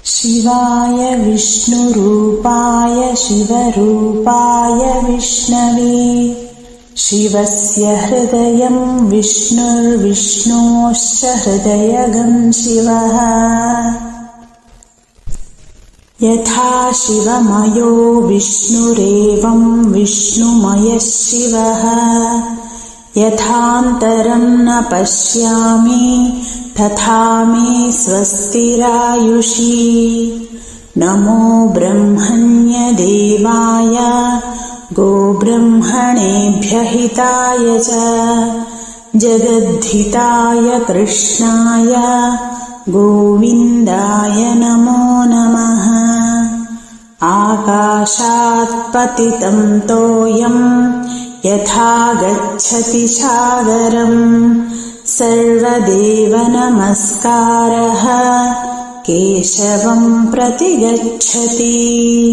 शिवाय विष्णुरूपाय शिवरूपाय विष्णवे शिवस्य हृदयं विष्णुर्विष्णोश्च हृदयगं शिवः यथा शिवमयो विष्णुरेवं विष्णुमयः शिवः यथान्तरं न पश्यामि तथा मे स्वस्तिरायुषी नमो ब्रह्मण्यदेवाय गोब्रह्मणेभ्य हिताय च जगद्धिताय कृष्णाय गोविन्दाय नमो नमः आकाशात् पतितं तोयं यथा गच्छति सागरम् सर्वदेव नमस्कारः केशवं प्रति गच्छति।